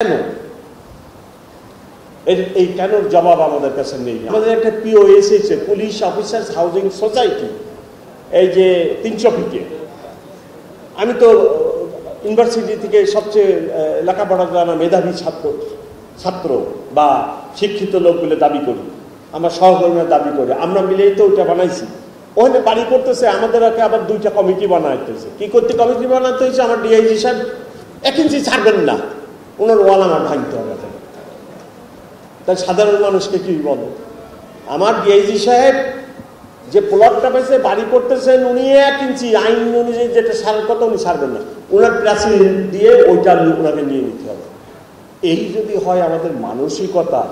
কেন এই কেনর জবাব আমাদের কাছে নেই। আমাদের একটা পিওএস হয়েছে, পুলিশ অফিসার্স হাউজিং সোসাইটি, এই যে 300 ফিটে। আমি তো ইউনিভার্সিটি থেকে সবচেয়ে লেখাপড়া জানা মেধাবী ছাত্র বা শিক্ষিত লোক বলে দাবি করি, আমরা সহকর্মীরা দাবি করি, আমরা মিলেই তো ওইটা বানাইছি। ওখানে বাড়ি করতেছে, আমাদের আবার 2টা কমিটি বানাইতেছে। কি করতে কমিটি বানাতে হয়েছে? আমার ডিআইজি সাহেব 1 ইঞ্চি ছাড়বেন না, ওনার ওয়াল আমার ভাঙতে হবে। তাই সাধারণ মানুষকে কি বলবো? আমার ডিআইজি সাহেব যে প্লটটা পেয়েছে বাড়ি করতেছেন, উনি 1 ইঞ্চি আইন অনুযায়ী যেটা সারার কথা উনি ছাড়বেন না, ওনার প্রেসিডেন্ট দিয়ে ওইটা ওনাকে নিয়ে নিতে হবে। এই যদি হয় আমাদের মানসিকতা,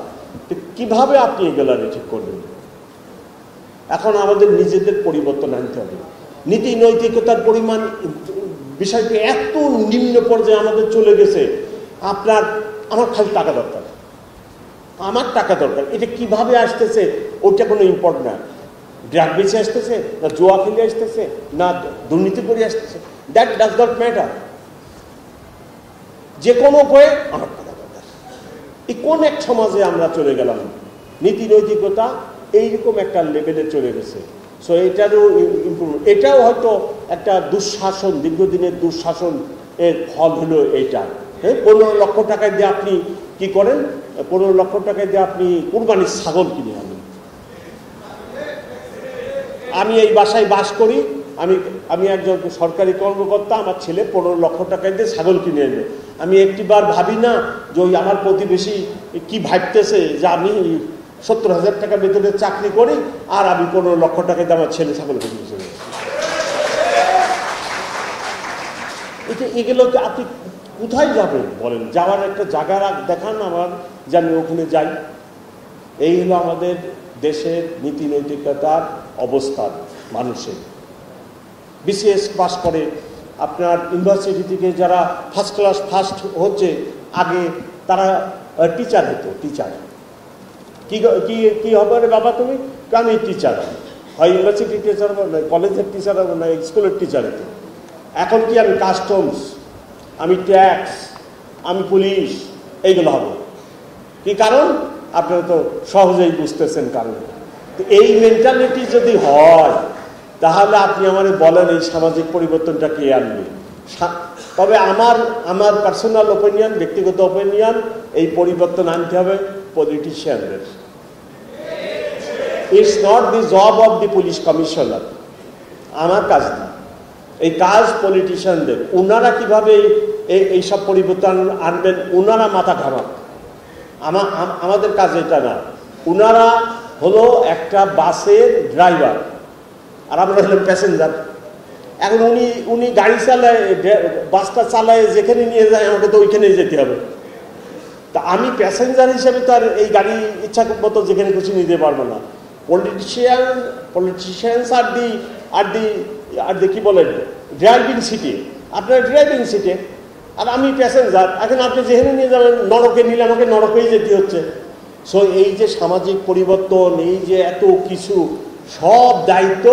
কিভাবে আপনি এগুলো ঠিক করবেন? এখন আমাদের নিজেদের পরিবর্তন আনতে হবে। নীতি নৈতিকতার পরিমাণ বিষয়টি এত নিম্ন পর্যায়ে আমাদের চলে গেছে। আমার খালি টাকা দরকার, আমার টাকা দরকার। এটা কিভাবে আসতেছে ওইটা কোনো ইম্পর্টেন্ট না। ড্রাগ বেঁচে আসতেছে, না জুয়া খেলে আসতেছে, না দুর্নীতি করে আসতেছে, দ্যাট ডাজ নট ম্যাটার। যে কোনো উপায়ে আমার টাকা দরকার। এই কোন এক সমাজে আমরা চলে গেলাম? নীতি নৈতিকতা এইরকম একটা লেভেলে চলে গেছে। সো এটারও ইম্প্রুভমেন্ট, এটাও হয়তো একটা দুঃশাসন, দীর্ঘদিনের দুঃশাসন এর ফল হলো এইটা। হ্যাঁ, 15 লক্ষ টাকা দিয়ে আপনি কি করেন? 15 লক্ষ টাকা দিয়ে আপনি কুরবানির ছাগল কিনে আনেন। আমি এই বাসায় বাস করি, আমি একজন সরকারি কর্মকর্তা, আমার ছেলে 15 লক্ষ টাকা দিয়ে ছাগল কিনে এনে, আমি একটিবার ভাবি না যে ওই আমার প্রতিবেশী কি ভাবতেছে যে আমি 70,000 টাকা বেতনের চাকরি করি আর আমি 15 লক্ষ টাকা দিয়ে আমার ছেলে ছাগল কিনে চলে। এগুলোকে আপনি কোথায় যাবেন বলেন? যাওয়ার একটা জায়গা দেখান আমার, যে আমি ওখানে যাই। এই হলো আমাদের দেশের নীতি নৈতিকতার অবস্থান। মানুষের বিসিএস পাস করে আপনার ইউনিভার্সিটি থেকে যারা ফার্স্ট ক্লাস ফার্স্ট হচ্ছে, আগে তারা টিচার হতো। টিচার কি হবে রে বাবা তুমি? আমি টিচার, হয় ইউনিভার্সিটি টিচার হবো, না কলেজের টিচার হবো, না স্কুলের টিচার হতো। এখন কি আমি কাস্টমস, আমি ট্যাক্স, আমি পুলিশ, এইগুলো হবো। কি কারণ? আপনারা তো সহজেই বুঝতেছেন কারণ। এই মেন্টালিটি যদি হয়, তাহলে আপনি আমাদের বলেন এই সামাজিক পরিবর্তনটা কে আনবে? তবে আমার পার্সোনাল ওপিনিয়ন, ব্যক্তিগত ওপিনিয়ন, এই পরিবর্তন আনতে হবে পলিটিশিয়ানদের। It's not the job of the police commissioner, আমার কাজ না। এই কাজ পলিটিশিয়ানদের। ওনারা কিভাবে এইসব পরিবর্তন আনবেন, ওনারা মাথা ঘামান। আমাদের কাজ এটা না। ওনারা হলো একটা বাসের ড্রাইভার আর আমরা হলাম প্যাসেঞ্জার। এখন উনি গাড়ি চালায়, বাসটা চালায়, যেখানে নিয়ে যায় আমাকে তো ওইখানেই যেতে হবে। তা আমি প্যাসেঞ্জার হিসেবে তো আর এই গাড়ি ইচ্ছা মতো যেখানে খুশি নিতে পারবো না। পলিটিশিয়ানস আর দি কি বলেন, ড্রাইভিং সিটে, আপনার ড্রাইভিং সিটে, আর আমি প্যাসেঞ্জার। এখন আপনি যেখানে নিয়ে যাবেন, নরকে নিলে আমাকে নরকেই যেতে হচ্ছে। সো এই যে সামাজিক পরিবর্তন, এই যে এত কিছু, সব দায়িত্ব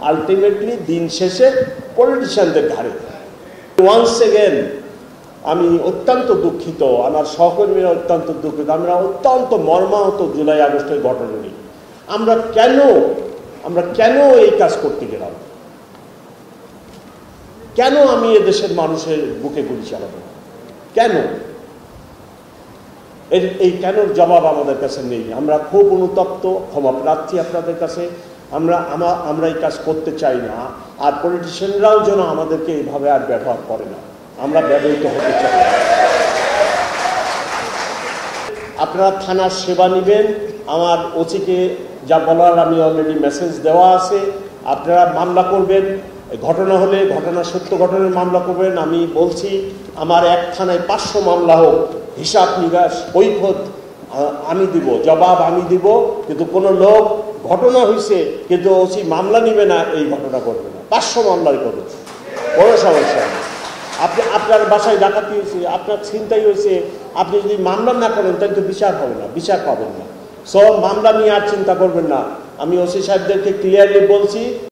আলটিমেটলি দিন শেষে পলিটিশিয়ানদের ঘাড়ে। ওয়ান্স এগেন আমি অত্যন্ত দুঃখিত, আমার সহকর্মীরা অত্যন্ত দুঃখিত, আমরা অত্যন্ত মর্মাহত জুলাই আগস্টের ঘটনা নিয়ে। আমরা কেন এই কাজ করতে গেলাম? কেন আমি এদেশের মানুষের বুকে গুলি চালাবো? কেন? এই কেনর জবাব আমাদের কাছে নেই। আমরা খুব অনুতপ্ত, ক্ষমা প্রার্থী আপনাদের কাছে। আমরা এই কাজ করতে চাই না। আর পলিটিশিয়ানরাও যেন আমাদেরকে এইভাবে আর ব্যবহার করে না, আমরা ব্যবহৃত হতে চাই না। আপনারা থানার সেবা নেবেন। আমার ওসিকে যা বলার আমি অলরেডি মেসেজ দেওয়া আছে। আপনারা মামলা করবেন, ঘটনা হলে ঘটনা, সত্য ঘটনার মামলা করবেন। আমি বলছি আমার এক থানায় 500 মামলা হোক, হিসাব নিকাশ কৈফিয়ত আমি দিব, জবাব আমি দিব। কিন্তু কোনো লোক ঘটনা হয়েছে কিন্তু ওসি মামলা নিবে না, এই ঘটনা করবে না। 500 মামলাই করবে, কোনো সমস্যা নেই। আপনার বাসায় ডাকাতি হয়েছে, আপনার ছিনতাই হয়েছে, আপনি যদি মামলা না করেন তাহলে তো বিচার হবে না, বিচার পাবেন না। সব মামলা নিয়ে আর চিন্তা করবেন না। আমি ওসি সাহেবদেরকে ক্লিয়ারলি বলছি।